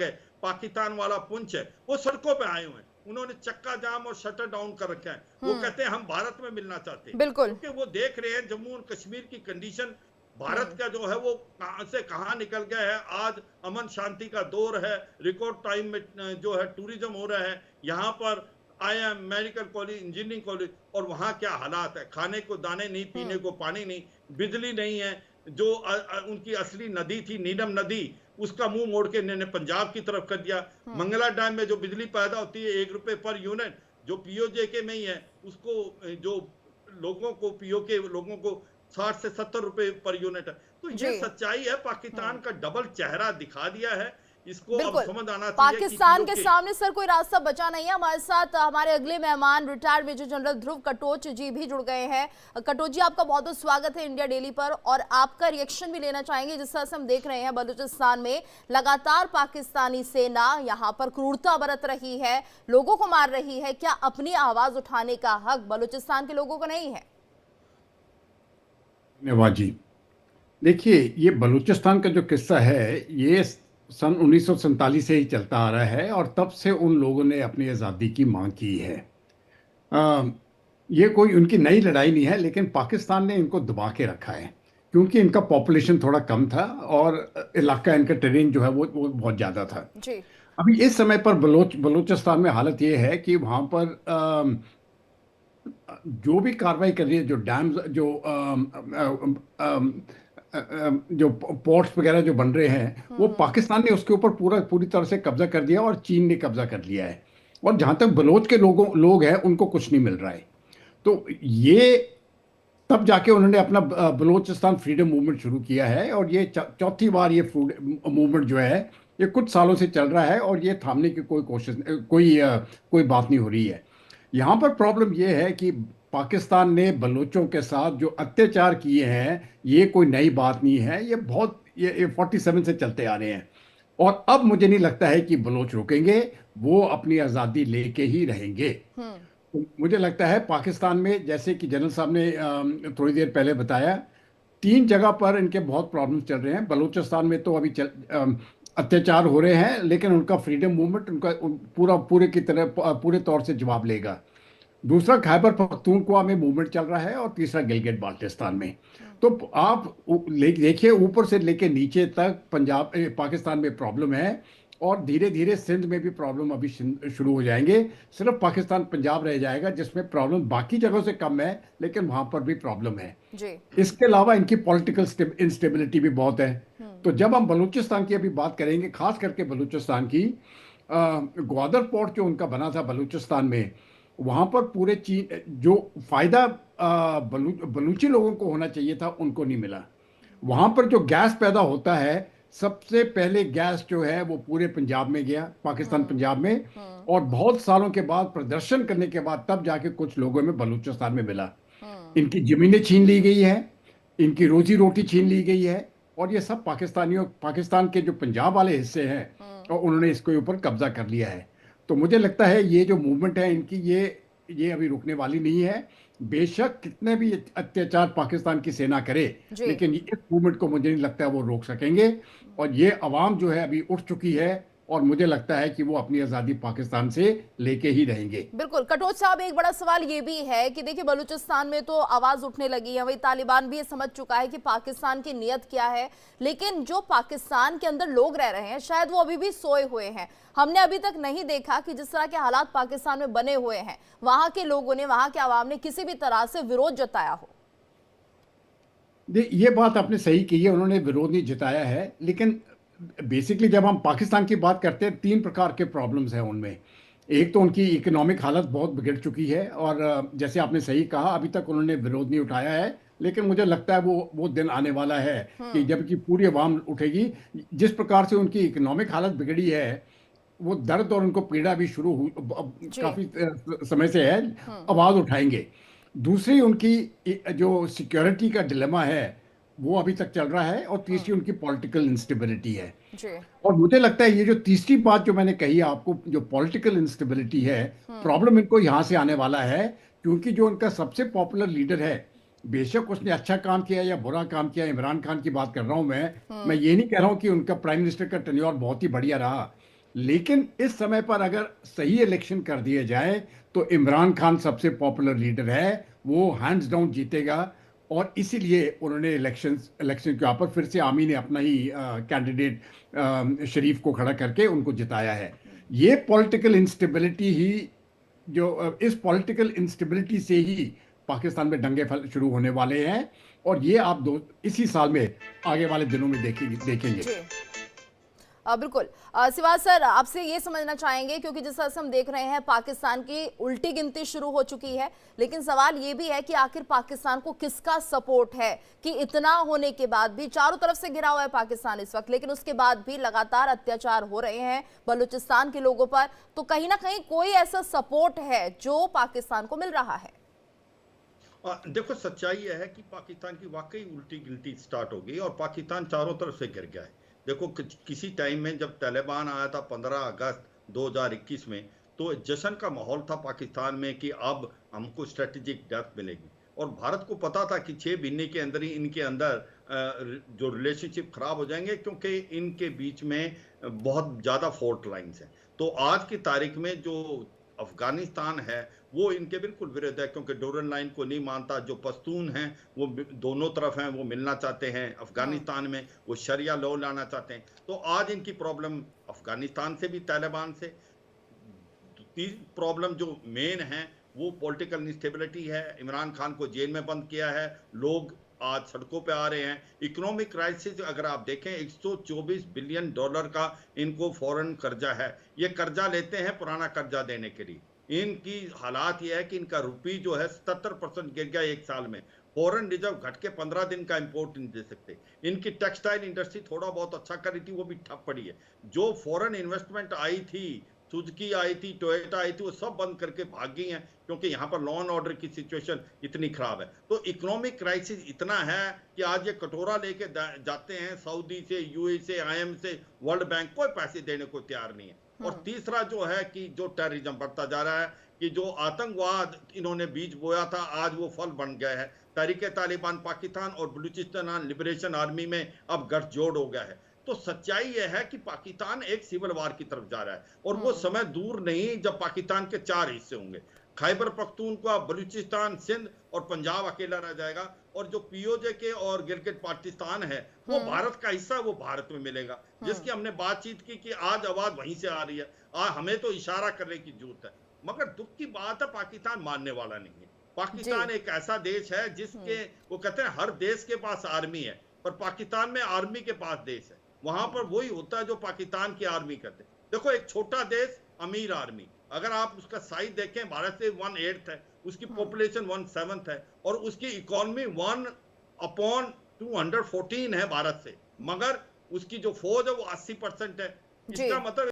बाग है, पाकिस्तान वाला पुंछ है, वो सड़कों पे आए हुए हैं। उन्होंने चक्का जाम और शटर डाउन कर रखा है। वो कहते हैं हम भारत में मिलना चाहते हैं, बिल्कुल। क्योंकि वो देख रहे हैं जम्मू और कश्मीर की कंडीशन, भारत का जो है वो कहां से कहां निकल गया है। आज अमन शांति का दौर है, रिकॉर्ड टाइम में जो है टूरिज्म हो रहा है। यहाँ पर IIM, medical college, engineering college, और वहां क्या हालात है, खाने को दाने नहीं, पीने को पानी नहीं, बिजली नहीं है। जो उनकी असली नदी थी नीलम नदी, उसका मुंह मोड़ के इन्होंने पंजाब की तरफ कर दिया। मंगला डैम में जो बिजली पैदा होती है 1 रुपए पर यूनिट, जो POJ में ही है, उसको जो लोगों को, POK लोगों को 60 से 70 रुपए पर यूनिट है। तो ये सच्चाई है, पाकिस्तान का डबल चेहरा दिखा दिया है। इसको अब समझ आना चाहिए पाकिस्तान के सामने सर कोई रास्ता बचा नहीं है। हमारे साथ हमारे अगले मेहमान रिटायर्ड मेजर जनरल ध्रुव कटोच जी भी जुड़ गए हैं। कटोच जी, आपका बहुत बहुत स्वागत है इंडिया डेली पर, और आपका रिएक्शन भी लेना चाहेंगे। जिस तरह से हम देख रहे हैं बलूचिस्तान में लगातार पाकिस्तानी सेना यहाँ पर क्रूरता बरत रही है, लोगों को मार रही है। क्या अपनी आवाज उठाने का हक बलूचिस्तान के लोगों को नहीं है? धन्यवाद जी। देखिए, ये बलूचिस्तान का जो किस्सा है ये सन 1947 से ही चलता आ रहा है, और तब से उन लोगों ने अपनी आज़ादी की मांग की है। ये कोई उनकी नई लड़ाई नहीं है, लेकिन पाकिस्तान ने इनको दबा के रखा है क्योंकि इनका पॉपुलेशन थोड़ा कम था और इलाका, इनका टेरेन जो है वो बहुत ज़्यादा था जी। अभी इस समय पर बलूचिस्तान में हालत ये है कि वहाँ पर जो भी कार्रवाई कर रही है, जो डैम्स, जो पोर्ट्स वगैरह जो बन रहे हैं, वो पाकिस्तान ने उसके ऊपर पूरी तरह से कब्जा कर दिया और चीन ने कब्जा कर लिया है। और जहाँ तक बलोच के लोग हैं, उनको कुछ नहीं मिल रहा है। तो ये तब जाके उन्होंने अपना बलोचिस्तान फ्रीडम मूवमेंट शुरू किया है, और ये चौथी बार ये मूवमेंट जो है ये कुछ सालों से चल रहा है, और ये थामने की कोई कोशिश, कोई बात नहीं हो रही है। यहाँ पर प्रॉब्लम ये है कि पाकिस्तान ने बलूचों के साथ जो अत्याचार किए हैं, ये कोई नई बात नहीं है। ये 47 से चलते आ रहे हैं, और अब मुझे नहीं लगता है कि बलोच रुकेंगे। वो अपनी आज़ादी लेके ही रहेंगे। तो मुझे लगता है पाकिस्तान में, जैसे कि जनरल साहब ने थोड़ी देर पहले बताया, 3 जगह पर इनके बहुत प्रॉब्लम्स चल रहे हैं। बलूचिस्तान में तो अभी अत्याचार हो रहे हैं, लेकिन उनका फ्रीडम मूवमेंट उनका पूरे तौर से जवाब लेगा। दूसरा खैबर पख्तूनख्वा में मूवमेंट चल रहा है, और तीसरा गिलगित बाल्टिस्तान में। तो आप देखिए, ऊपर से लेके नीचे तक पाकिस्तान में प्रॉब्लम है, और धीरे धीरे सिंध में भी प्रॉब्लम अभी शुरू हो जाएंगे। सिर्फ पाकिस्तान पंजाब रह जाएगा जिसमें प्रॉब्लम बाकी जगहों से कम है, लेकिन वहां पर भी प्रॉब्लम है जी। इसके अलावा इनकी पॉलिटिकल इंस्टेबिलिटी भी बहुत है। तो जब हम बलूचिस्तान की अभी बात करेंगे, खास करके बलूचिस्तान की, ग्वादर पोर्ट जो उनका बना था बलूचिस्तान में, वहां पर पूरे चीन जो फायदा बलूची लोगों को होना चाहिए था, उनको नहीं मिला। वहां पर जो गैस पैदा होता है, सबसे पहले गैस जो है वो पूरे पंजाब में गया, पाकिस्तान पंजाब में, और बहुत सालों के बाद प्रदर्शन करने के बाद तब जाके कुछ लोगों में बलूचिस्तान में मिला। इनकी जमीनें छीन ली गई है, इनकी रोजी रोटी छीन ली गई है, और ये सब पाकिस्तान के जो पंजाब वाले हिस्से हैं, और उन्होंने इसके ऊपर कब्जा कर लिया है। तो मुझे लगता है ये जो मूवमेंट है इनकी, ये अभी रुकने वाली नहीं है। बेशक कितने भी अत्याचार पाकिस्तान की सेना करे, लेकिन इस मूवमेंट को मुझे नहीं लगता है वो रोक सकेंगे। और ये अवाम जो है अभी उठ चुकी है, और मुझे लगता है कि वो अपनी आज़ादी पाकिस्तान से लेके ही रहेंगे। बिल्कुल कटोच साहब, एक बड़ा सवाल ये भी है कि देखिए बलूचिस्तान में तो आवाज उठने लगी है, वही तालिबान भी ये समझ चुका है कि पाकिस्तान की नीयत क्या है, लेकिन जो पाकिस्तान के अंदर लोग रह रहे हैं शायद वो अभी भी सोए हुए हैं। हमने अभी तक नहीं देखा कि जिस तरह के हालात पाकिस्तान में बने हुए हैं, वहां के लोगों ने, वहां के आवाम ने किसी भी तरह से विरोध जताया हो। ये बात आपने सही की है, उन्होंने विरोध नहीं जताया है, लेकिन बेसिकली जब हम पाकिस्तान की बात करते हैं, 3 प्रकार के प्रॉब्लम्स हैं उनमें। एक तो उनकी इकोनॉमिक हालत बहुत बिगड़ चुकी है, और जैसे आपने सही कहा, अभी तक उन्होंने विरोध नहीं उठाया है, लेकिन मुझे लगता है वो दिन आने वाला है कि जबकि पूरी आवाम उठेगी। जिस प्रकार से उनकी इकोनॉमिक हालत बिगड़ी है, वो दर्द और उनको पीड़ा भी शुरू हुई काफी समय से है, आवाज उठाएंगे। दूसरी उनकी जो सिक्योरिटी का डिलेमा है, वो अभी तक चल रहा है, और तीसरी उनकी पॉलिटिकल इंस्टेबिलिटी है। और मुझे लगता है ये जो तीसरी बात जो मैंने कही आपको, जो पॉलिटिकल इंस्टेबिलिटी है, प्रॉब्लम इनको यहां से आने वाला है, क्योंकि जो उनका सबसे पॉपुलर लीडर है, बेशक उसने अच्छा काम किया या बुरा काम किया, इमरान खान की बात कर रहा हूं मैं ये नहीं कह रहा हूं कि उनका प्राइम मिनिस्टर का टेन्योर बहुत ही बढ़िया रहा, लेकिन इस समय पर अगर सही इलेक्शन कर दिए जाए तो इमरान खान सबसे पॉपुलर लीडर है, वो हैंड्स डाउन जीतेगा। और इसीलिए उन्होंने इलेक्शन के ऊपर फिर से आमी ने अपना ही कैंडिडेट शरीफ को खड़ा करके उनको जिताया है। ये पॉलिटिकल इंस्टेबिलिटी ही इस पॉलिटिकल इंस्टेबिलिटी से ही पाकिस्तान में दंगे शुरू होने वाले हैं, और ये आप इसी साल में आगे वाले दिनों में देखेंगे। जी बिल्कुल। सिवाज सर, आपसे ये समझना चाहेंगे, क्योंकि जिस तरह से हम देख रहे हैं पाकिस्तान की उल्टी गिनती शुरू हो चुकी है, लेकिन सवाल ये भी है कि आखिर पाकिस्तान को किसका सपोर्ट है कि इतना होने के बाद भी, चारों तरफ से घिरा हुआ है पाकिस्तान इस वक्त, लेकिन उसके बाद भी लगातार अत्याचार हो रहे हैं बलूचिस्तान के लोगों पर, तो कहीं ना कहीं कोई ऐसा सपोर्ट है जो पाकिस्तान को मिल रहा है? देखो, सच्चाई यह है कि पाकिस्तान की वाकई उल्टी गिनती स्टार्ट हो गई और पाकिस्तान चारों तरफ से घिर गया है। देखो, किसी टाइम में जब तालिबान आया था 15 अगस्त 2021 में, तो जश्न का माहौल था पाकिस्तान में कि अब हमको स्ट्रेटेजिक डेप्थ मिलेगी, और भारत को पता था कि 6 महीने के अंदर ही इनके अंदर जो रिलेशनशिप खराब हो जाएंगे, क्योंकि इनके बीच में बहुत ज़्यादा फॉल्ट लाइन्स हैं। तो आज की तारीख में जो अफगानिस्तान है वो इनके बिल्कुल विरुद्ध है, क्योंकि डोरन लाइन को नहीं मानता। जो पश्तून हैं वो दोनों तरफ हैं, वो मिलना चाहते हैं अफगानिस्तान में, वो शरिया लॉ लाना चाहते हैं। तो आज इनकी प्रॉब्लम अफगानिस्तान से भी, तालिबान से। प्रॉब्लम जो मेन है वो पॉलिटिकल इंस्टेबिलिटी है। इमरान खान को जेल में बंद किया है, लोग आज सड़कों पे आ रहे हैं। इकोनॉमिक क्राइसिस अगर आप देखें, 124 बिलियन डॉलर का इनको फॉरेन कर्जा है। ये कर्जा लेते हैं पुराना कर्जा देने के लिए। इनकी हालात ये है कि इनका रुपी जो है 77% गिर गया एक साल में। फॉरेन रिजर्व घट के 15 दिन का इंपोर्ट नहीं दे सकते। इनकी टेक्सटाइल इंडस्ट्री थोड़ा बहुत अच्छा कर रही थी, वो भी ठप पड़ी है। जो फॉरेन इन्वेस्टमेंट आई थी, सुजुकी आई थी, टोयोटा आई थी, वो सब बंद करके भाग गई हैं, क्योंकि यहाँ पर लॉ एंड ऑर्डर की सिचुएशन इतनी खराब है। तो इकोनॉमिक क्राइसिस इतना है कि आज ये कटोरा लेके जाते हैं सऊदी से, यूएई से, आईएम से, वर्ल्ड बैंक, कोई पैसे देने को तैयार नहीं है। और तीसरा जो है कि जो टेररिज्म बढ़ता जा रहा है, कि जो आतंकवाद इन्होंने बीज बोया था आज वो फल बन गया है। तहरीक तालिबान पाकिस्तान और बलूचिस्तान लिबरेशन आर्मी में अब गठजोड़ हो गया है। तो सच्चाई यह है कि पाकिस्तान एक सिविल वार की तरफ जा रहा है, और वो समय दूर नहीं जब पाकिस्तान के 4 हिस्से होंगे। खैबर पख्तूनख्वा, बलूचिस्तान, सिंध और पंजाब अकेला रह जाएगा, और जो पीओजे के और गिलगित बाल्टिस्तान है वो भारत का हिस्सा, वो भारत में मिलेगा, जिसकी हमने बातचीत की कि आज आवाज वहीं से आ रही है। हमें तो इशारा करने की जरूरत है, मगर दुख की बात है पाकिस्तान मानने वाला नहीं है। पाकिस्तान एक ऐसा देश है जिसके, वो कहते हैं हर देश के पास आर्मी है, पर पाकिस्तान में आर्मी के पास देश है। वहां पर वही होता है जो पाकिस्तान की आर्मी करते। देखो, एक छोटा देश, अमीर आर्मी, अगर आप उसका साइज देखें, भारत से 1/8 है, उसकी पॉपुलेशन 1/7 है, और उसकी इकोनॉमी 1/214 है भारत से, मगर उसकी जो फौज है वो 80% है। इसका मतलब